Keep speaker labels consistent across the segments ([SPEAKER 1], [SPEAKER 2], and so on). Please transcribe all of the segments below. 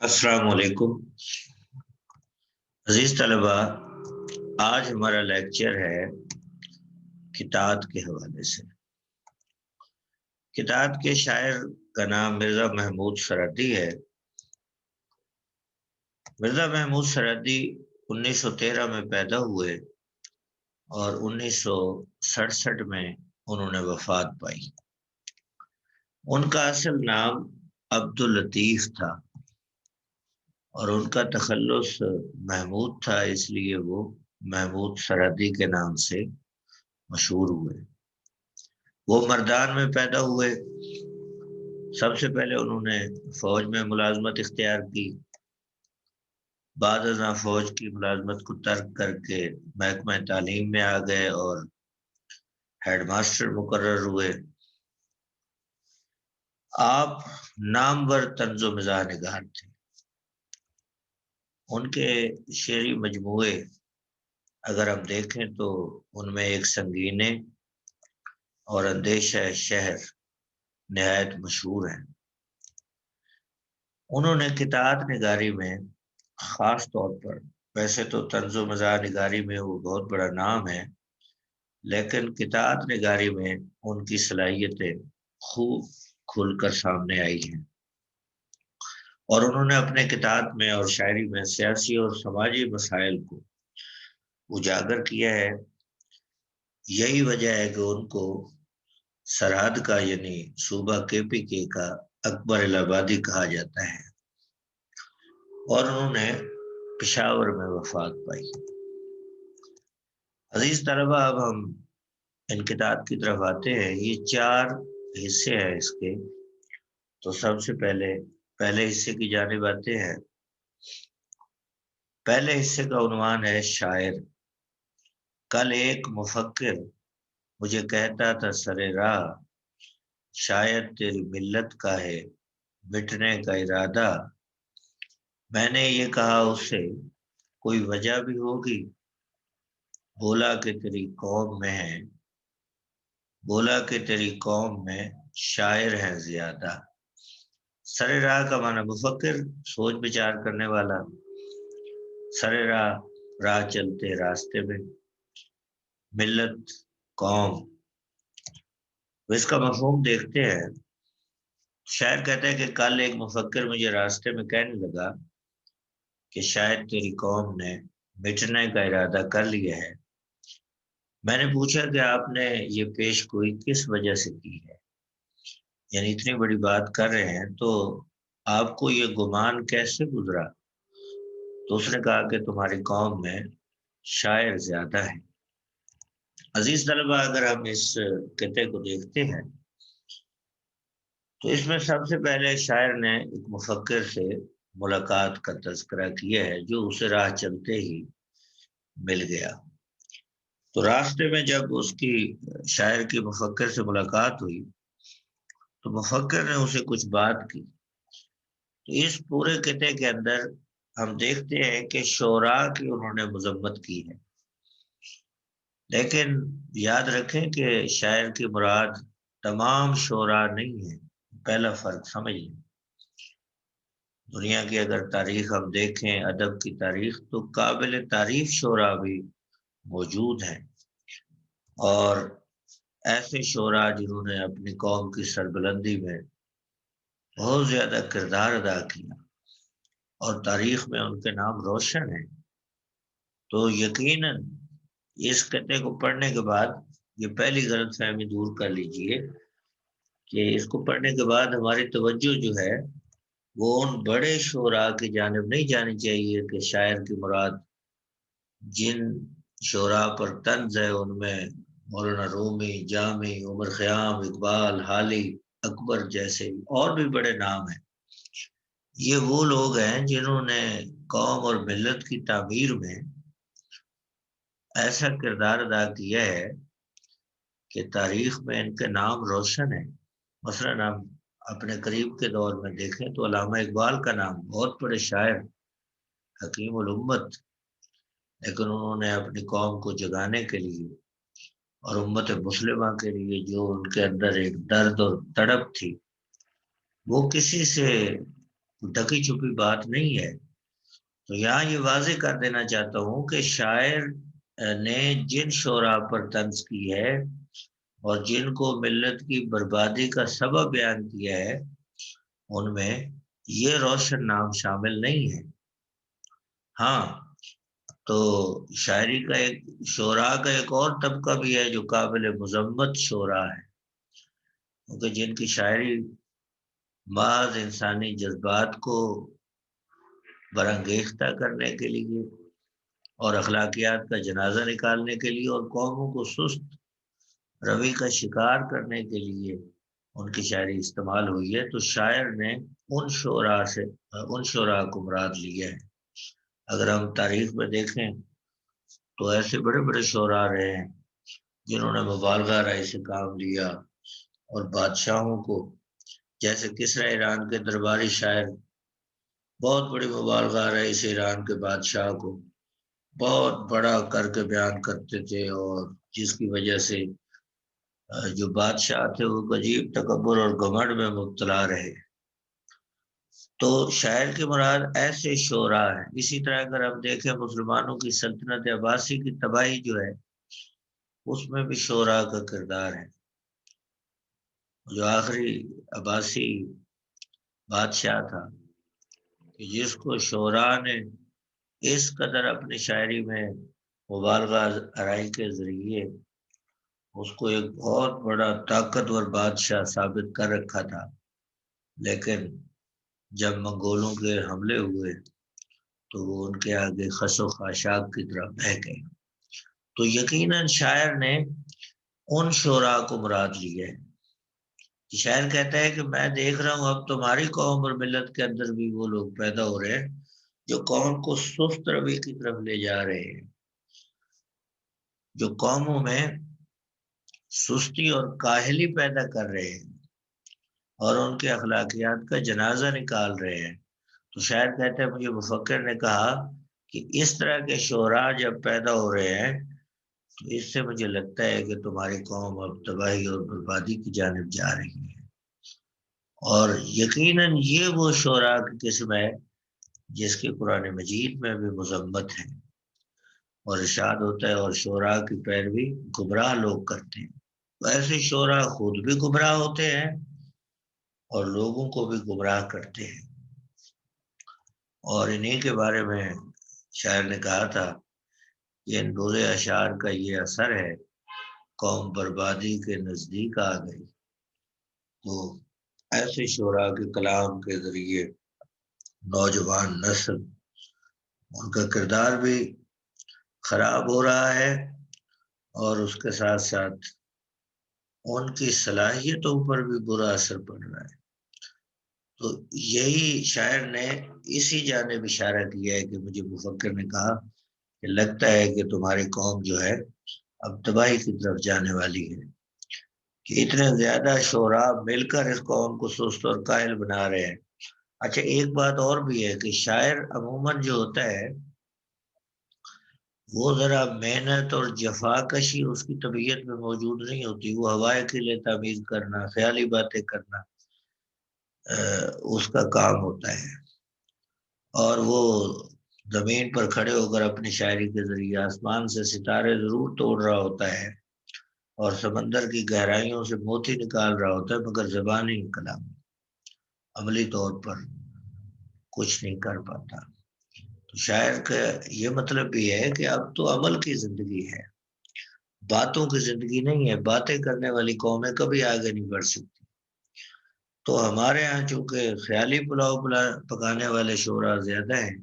[SPEAKER 1] السلام علیکم عزیز طلبہ، آج ہمارا لیکچر ہے کتاب کے حوالے سے۔ کتاب کے شاعر کا نام مرزا محمود سرحدی ہے۔ مرزا محمود سرحدی 1913 میں پیدا ہوئے اور 1967 میں انہوں نے وفات پائی۔ ان کا اصل نام عبداللطیف تھا اور ان کا تخلص محمود تھا، اس لیے وہ محمود سرحدی کے نام سے مشہور ہوئے۔ وہ مردان میں پیدا ہوئے۔ سب سے پہلے انہوں نے فوج میں ملازمت اختیار کی، بعد ازاں فوج کی ملازمت کو ترک کر کے محکمہ تعلیم میں آ گئے اور ہیڈ ماسٹر مقرر ہوئے۔ آپ نامور طنز و مزاح نگار تھے۔ ان کے شعری مجموعے اگر ہم دیکھیں تو ان میں ایک سنگینے اور اندیشہ شہر نہایت مشہور ہیں۔ انہوں نے کتاب نگاری میں خاص طور پر، ویسے تو طنز و مزاح نگاری میں وہ بہت بڑا نام ہے، لیکن کتاب نگاری میں ان کی صلاحیتیں خوب کھل کر سامنے آئی ہیں، اور انہوں نے اپنے کتاب میں اور شاعری میں سیاسی اور سماجی مسائل کو اجاگر کیا ہے۔ یہی وجہ ہے کہ ان کو سرحد کا یعنی صوبہ KPK کا اکبر الہآبادی کہا جاتا ہے، اور انہوں نے پشاور میں وفات پائی۔ عزیز طلبہ، اب ہم ان کتاب کی طرف آتے ہیں۔ یہ 4 حصے ہیں اس کے، تو سب سے پہلے حصے کی جانب آتے ہیں۔ پہلے حصے کا عنوان ہے شاعر۔ کل ایک مفکر مجھے کہتا تھا سرے راہ، شاید تیری ملت کا ہے مٹنے کا ارادہ۔ میں نے یہ کہا اسے کوئی وجہ بھی ہوگی، بولا کہ تیری قوم میں ہے، بولا کہ تیری قوم میں شاعر ہیں زیادہ۔ سرے راہ کا معنی مفکر، سوچ بچار کرنے والا۔ سرے راہ چلتے راستے میں، ملت قوم، اس کا مفہوم دیکھتے ہیں۔ شاعر کہتا ہے کہ کل ایک مفکر مجھے راستے میں کہنے لگا کہ شاید تیری قوم نے مٹنے کا ارادہ کر لیا ہے۔ میں نے پوچھا کہ آپ نے یہ پیش گوئی کس وجہ سے کی ہے، یعنی اتنی بڑی بات کر رہے ہیں تو آپ کو یہ گمان کیسے گزرا؟ تو اس نے کہا کہ تمہاری قوم میں شاعر زیادہ ہیں۔ عزیز طلبہ، اگر ہم اس قطعے کو دیکھتے ہیں تو اس میں سب سے پہلے شاعر نے ایک مفکر سے ملاقات کا تذکرہ کیا ہے جو اسے راہ چلتے ہی مل گیا۔ تو راستے میں جب اس کی شاعر کی مفکر سے ملاقات ہوئی تو مفکر نے اسے کچھ بات کی۔ تو اس پورے قطعے کے اندر ہم دیکھتے ہیں کہ شعراء کی انہوں نے مذمت کی ہے، لیکن یاد رکھیں کہ شاعر کی مراد تمام شعراء نہیں ہے۔ پہلا فرق سمجھ لیں۔ دنیا کی اگر تاریخ ہم دیکھیں، ادب کی تاریخ، تو قابل تعریف شعراء بھی موجود ہیں، اور ایسے شعراء جنہوں نے اپنی قوم کی سربلندی میں بہت زیادہ کردار ادا کیا اور تاریخ میں ان کے نام روشن ہیں۔ تو یقیناً اس قطعے کو پڑھنے کے بعد یہ پہلی غلط فہمی دور کر لیجئے کہ اس کو پڑھنے کے بعد ہماری توجہ جو ہے وہ ان بڑے شعراء کی جانب نہیں جانی چاہیے کہ شاعر کی مراد جن شعراء پر طنز ہے ان میں مولانا رومی، جامی، عمر خیام، اقبال، حالی، اکبر جیسے اور بھی بڑے نام ہیں۔ یہ وہ لوگ ہیں جنہوں نے قوم اور ملت کی تعمیر میں ایسا کردار ادا کیا ہے کہ تاریخ میں ان کے نام روشن ہیں۔ مثلاً ہم اپنے قریب کے دور میں دیکھیں تو علامہ اقبال کا نام، بہت بڑے شاعر، حکیم الامت، لیکن انہوں نے اپنی قوم کو جگانے کے لیے اور امت مسلمہ کے لیے جو ان کے اندر ایک درد اور تڑپ تھی وہ کسی سے ڈھکی چھپی بات نہیں ہے۔ تو یہاں یہ واضح کر دینا چاہتا ہوں کہ شاعر نے جن شعراء پر طنز کی ہے اور جن کو ملت کی بربادی کا سبب بیان کیا ہے، ان میں یہ روشن نام شامل نہیں ہے۔ ہاں، تو شاعری کا شعراء کا ایک اور طبقہ بھی ہے جو قابل مذمت شعراء ہے، کیونکہ جن کی شاعری بعض انسانی جذبات کو برانگیختہ کرنے کے لیے اور اخلاقیات کا جنازہ نکالنے کے لیے اور قوموں کو سست روی کا شکار کرنے کے لیے ان کی شاعری استعمال ہوئی ہے، تو شاعر نے ان شعراء کو مراد لیا ہے۔ اگر ہم تاریخ میں دیکھیں تو ایسے بڑے بڑے شعراء رہے ہیں جنہوں نے مبالغہ آرائی سے کام لیا اور بادشاہوں کو، جیسے کسریٰ ایران کے درباری شاعر بہت بڑی مبالغہ آرائی سے ایران کے بادشاہ کو بہت بڑا کر کے بیان کرتے تھے، اور جس کی وجہ سے جو بادشاہ تھے وہ عجیب تکبر اور گھمنڈ میں مبتلا رہے۔ تو شاعر کی مراد ایسے شعراء ہیں۔ اسی طرح اگر ہم دیکھیں مسلمانوں کی سلطنت عباسی کی تباہی جو ہے، اس میں بھی شعراء کا کردار ہے۔ جو آخری عباسی بادشاہ تھا کہ جس کو شعراء نے اس قدر اپنی شاعری میں مبالغہ آرائی کے ذریعے اس کو ایک بہت بڑا طاقتور بادشاہ ثابت کر رکھا تھا، لیکن جب منگولوں کے حملے ہوئے تو وہ ان کے آگے خس و خاشاک کی طرح بہہ گئے۔ تو یقیناً شاعر نے ان شعراء کو مراد لیا ہے۔ شاعر کہتا ہے کہ میں دیکھ رہا ہوں اب تمہاری قوم اور ملت کے اندر بھی وہ لوگ پیدا ہو رہے ہیں جو قوم کو سست روی کی طرف لے جا رہے ہیں، جو قوموں میں سستی اور کاہلی پیدا کر رہے ہیں اور ان کے اخلاقیات کا جنازہ نکال رہے ہیں۔ تو شاعر کہتا ہے مجھے مفکر نے کہا کہ اس طرح کے شعراء جب پیدا ہو رہے ہیں تو اس سے مجھے لگتا ہے کہ تمہاری قوم اب تباہی اور بربادی کی جانب جا رہی ہے۔ اور یقیناً یہ وہ شعراء کی قسم ہے جس کی قرآن مجید میں بھی مذمت ہے اور ارشاد ہوتا ہے اور شعراء کی پیروی گمراہ لوگ کرتے ہیں۔ ایسے شعراء خود بھی گمراہ ہوتے ہیں اور لوگوں کو بھی گمراہ کرتے ہیں، اور انہی کے بارے میں شاعر نے کہا تھا کہ ان برے اشعار کا یہ اثر ہے، قوم بربادی کے نزدیک آ گئی۔ تو ایسے شعراء کے کلام کے ذریعے نوجوان نسل، ان کا کردار بھی خراب ہو رہا ہے اور اس کے ساتھ ساتھ ان کی صلاحیتوں پر بھی برا اثر پڑ رہا ہے۔ تو یہی شاعر نے اسی جانب اشارہ کیا ہے کہ مجھے مفکر نے کہا کہ لگتا ہے کہ تمہاری قوم جو ہے اب تباہی کی طرف جانے والی ہے، کہ اتنے زیادہ شعراء مل کر اس قوم کو سست اور قائل بنا رہے ہیں۔ اچھا، ایک بات اور بھی ہے کہ شاعر عموماً جو ہوتا ہے وہ ذرا محنت اور جفا کشی اس کی طبیعت میں موجود نہیں ہوتی۔ وہ ہوائے کے لیے تعمیر کرنا، خیالی باتیں کرنا اس کا کام ہوتا ہے، اور وہ زمین پر کھڑے ہو کر اپنی شاعری کے ذریعے آسمان سے ستارے ضرور توڑ رہا ہوتا ہے اور سمندر کی گہرائیوں سے موتی نکال رہا ہوتا ہے، مگر زبانی کلام عملی طور پر کچھ نہیں کر پاتا۔ تو شاعر کا یہ مطلب بھی ہے کہ اب تو عمل کی زندگی ہے، باتوں کی زندگی نہیں ہے۔ باتیں کرنے والی قومیں کبھی آگے نہیں بڑھ سکتی۔ تو ہمارے ہاں چونکہ خیالی پلاؤ پکانے والے شعراء زیادہ ہیں،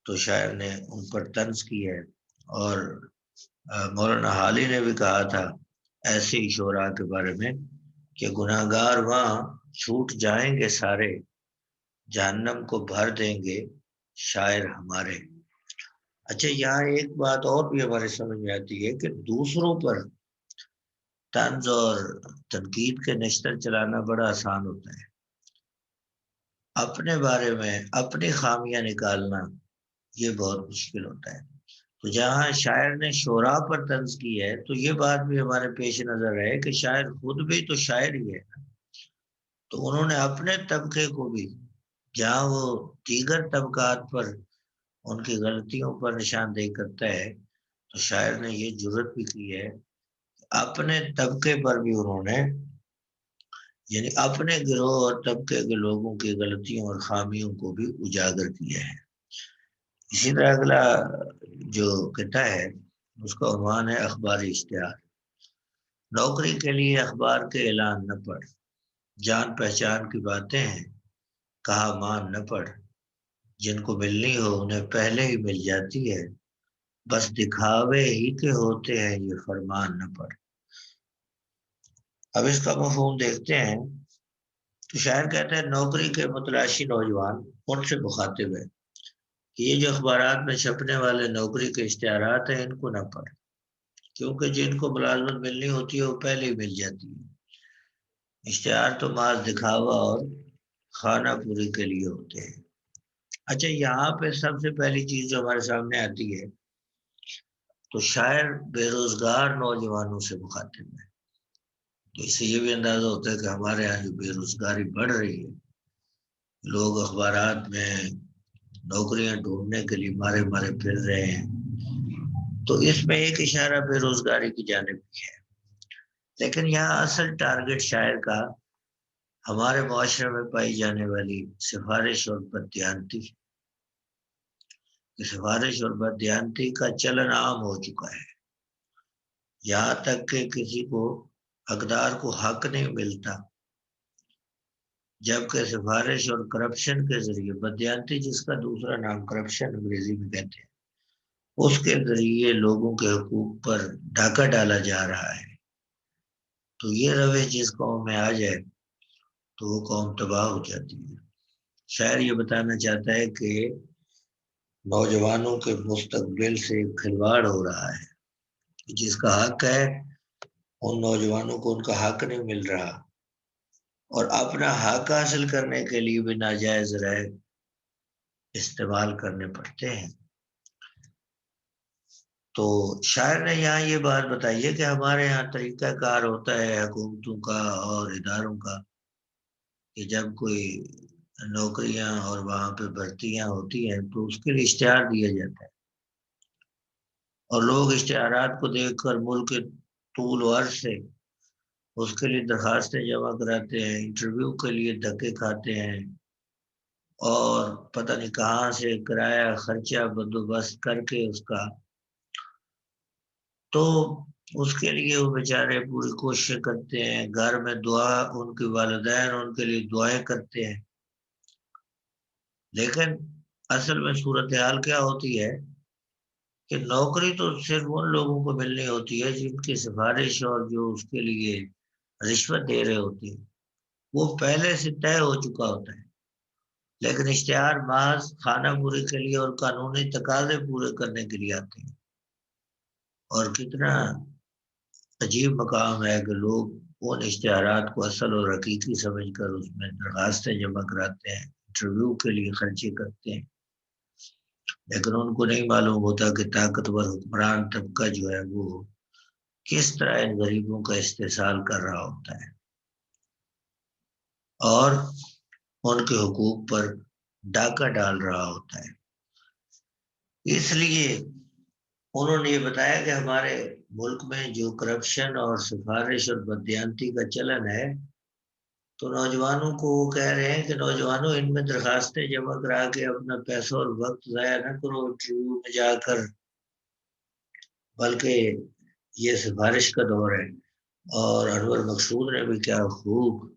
[SPEAKER 1] تو شاعر نے ان پر طنز کی ہے۔ اور مولانا حالی نے بھی کہا تھا ایسے ہی شعراء کے بارے میں کہ گناہگار وہاں چھوٹ جائیں گے سارے، جہنم کو بھر دیں گے شاعر ہمارے۔ اچھا، یہاں ایک بات اور بھی ہمارے سمجھ میں آتی ہے کہ دوسروں پر طنز اور تنقید کے نشتر چلانا بڑا آسان ہوتا ہے، اپنے بارے میں اپنی خامیاں نکالنا یہ بہت مشکل ہوتا ہے۔ تو جہاں شاعر نے شعراء پر طنز کی ہے تو یہ بات بھی ہمارے پیش نظر ہے کہ شاعر خود بھی تو شاعر ہی ہے، تو انہوں نے اپنے طبقے کو بھی جہاں وہ دیگر طبقات پر ان کی غلطیوں پر نشاندہی کرتا ہے، تو شاعر نے یہ جرت بھی کی ہے اپنے طبقے پر بھی انہوں نے، یعنی اپنے گروہ اور طبقے کے لوگوں کی غلطیوں اور خامیوں کو بھی اجاگر کیا ہے۔ اسی طرح اگلا جو قطعہ ہے اس کا عنوان ہے اخباری اشتہار۔ نوکری کے لیے اخبار کے اعلان نہ پڑھ، جان پہچان کی باتیں ہیں کہا مان نہ پڑھ، جن کو ملنی ہو انہیں پہلے ہی مل جاتی ہے، بس دکھاوے ہی کے ہوتے ہیں یہ فرمان نہ پڑھ۔ اب اس کا مفہوم دیکھتے ہیں تو شاعر کہتا ہے نوکری کے متلاشی نوجوان ان سے مخاطب ہے کہ یہ جو اخبارات میں چھپنے والے نوکری کے اشتہارات ہیں ان کو نہ پڑھ، کیونکہ جن کو ملازمت ملنی ہوتی ہے وہ پہلے ہی مل جاتی ہے۔ اشتہار تو محض دکھاوا اور خانہ پوری کے لیے ہوتے ہیں۔ اچھا، یہاں پہ سب سے پہلی چیز جو ہمارے سامنے آتی ہے تو شاعر بے روزگار نوجوانوں سے مخاطب ہے، تو اس سے یہ بھی اندازہ ہوتا ہے کہ ہمارے یہاں جو بے روزگاری بڑھ رہی ہے، لوگ اخبارات میں نوکریاں ڈھونڈنے کے لیے مارے مارے پھر رہے ہیں، تو اس میں ایک اشارہ بے روزگاری کی جانب بھی ہے۔ لیکن یہاں اصل ٹارگٹ شاعر کا ہمارے معاشرے میں پائی جانے والی سفارش اور بددیانتی، سفارش اور بددیانتی کا چلن عام ہو چکا ہے، یہاں تک کہ کسی کو حقدار کو حق نہیں ملتا، جبکہ سفارش اور کرپشن کے ذریعے، بددیانتی جس کا دوسرا نام کرپشن انگریزی میں کہتے ہیں، اس کے ذریعے لوگوں کے حقوق پر ڈاکہ ڈالا جا رہا ہے۔ تو یہ روش جس قوم میں آ جائے تو وہ قوم تباہ ہو جاتی ہے۔ شاعر یہ بتانا چاہتا ہے کہ نوجوانوں کے مستقبل سے کھلواڑ ہو رہا ہے، جس کا حق ہے ان نوجوانوں کو ان کا حق نہیں مل رہا، اور اپنا حق حاصل کرنے کے لیے بھی ناجائز رائے استعمال کرنے پڑتے ہیں۔ تو شاعر نے یہاں یہ بات بتائی ہے کہ ہمارے یہاں طریقہ کار ہوتا ہے حکومتوں کا اور اداروں کا کہ جب کوئی نوکریاں اور وہاں پہ بھرتیاں ہوتی ہیں تو اس کے لیے اشتہار دیا جاتا ہے، اور لوگ اشتہارات کو دیکھ کر ملک کے طول و عرض سے اس کے لیے درخواستیں جمع کراتے ہیں، انٹرویو کے لیے دھکے کھاتے ہیں، اور پتہ نہیں کہاں سے کرایہ خرچہ بندوبست کر کے اس کا، تو اس کے لیے وہ بیچارے پوری کوششیں کرتے ہیں، گھر میں دعا ان کے والدین ان کے لیے دعائیں کرتے ہیں، لیکن اصل میں صورتحال کیا ہوتی ہے کہ نوکری تو صرف ان لوگوں کو ملنی ہوتی ہے جن کی سفارش اور جو اس کے لیے رشوت دے رہے ہوتے ہیں وہ پہلے سے طے ہو چکا ہوتا ہے، لیکن اشتہار محض خانہ پوری کے لیے اور قانونی تقاضے پورے کرنے کے لیے آتے ہیں۔ اور کتنا عجیب مقام ہے کہ لوگ ان اشتہارات کو اصل اور حقیقی سمجھ کر اس میں درخواستیں جمع کراتے ہیں، انٹرویو کے لیے خرچے کرتے ہیں، لیکن ان کو نہیں معلوم ہوتا کہ طاقتور حکمران طبقہ جو ہے وہ کس طرح ان غریبوں کا استحصال کر رہا ہوتا ہے اور ان کے حقوق پر ڈاکہ ڈال رہا ہوتا ہے۔ اس لیے انہوں نے یہ بتایا کہ ہمارے ملک میں جو کرپشن اور سفارش اور بددیانتی کا چلن ہے، تو نوجوانوں کو وہ کہہ رہے ہیں کہ نوجوانوں ان میں درخواستیں جمع کرا کے اپنا پیسہ اور وقت ضائع نہ کرو انٹرویو میں جا کر، بلکہ یہ سفارش کا دور ہے۔ اور انور مقصود نے بھی کیا خوب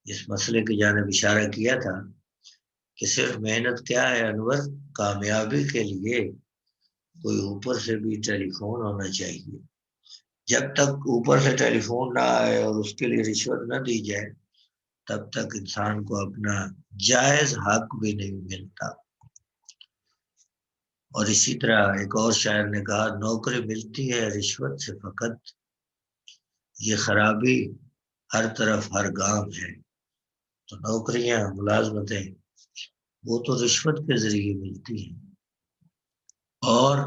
[SPEAKER 1] اس مسئلے کی جانب اشارہ کیا تھا کہ صرف محنت کیا ہے انور، کامیابی کے لیے کوئی اوپر سے بھی ٹیلی فون ہونا چاہیے۔ جب تک اوپر سے ٹیلی فون نہ آئے اور اس کے لیے رشوت نہ دی جائے تب تک انسان کو اپنا جائز حق بھی نہیں ملتا۔ اور اسی طرح ایک اور شاعر نے کہا نوکری ملتی ہے رشوت سے فقط، یہ خرابی ہر طرف ہر گام ہے۔ تو نوکریاں ملازمتیں وہ تو رشوت کے ذریعے ملتی ہیں، اور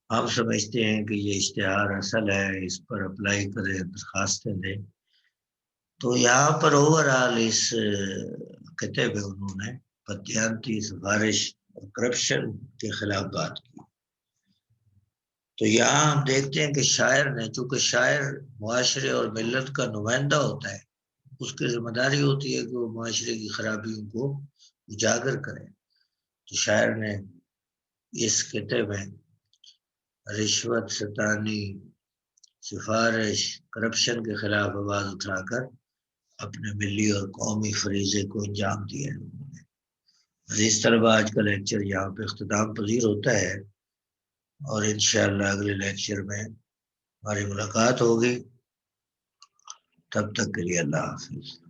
[SPEAKER 1] ہم سمجھتے ہیں کہ یہ اشتہار اصل ہے، اس پر اپلائی کریں، درخواستیں دیں۔ تو یہاں پر اوورآل اس خطے میں انہوں نے بددیانتی، سفارش اور کرپشن کے خلاف بات کی۔ تو یہاں ہم دیکھتے ہیں کہ شاعر نے، چونکہ شاعر معاشرے اور ملت کا نمائندہ ہوتا ہے، اس کی ذمہ داری ہوتی ہے کہ وہ معاشرے کی خرابیوں کو اجاگر کرے۔ تو شاعر نے اس خطے میں رشوت ستانی، سفارش، کرپشن کے خلاف آواز اٹھا کر اپنے ملی اور قومی فریضے کو انجام دیا ہے۔ اس طرح آج کا لیکچر یہاں پہ اختتام پذیر ہوتا ہے، اور انشاءاللہ اگلے لیکچر میں ہماری ملاقات ہوگی۔ تب تک کے لیے اللہ حافظ۔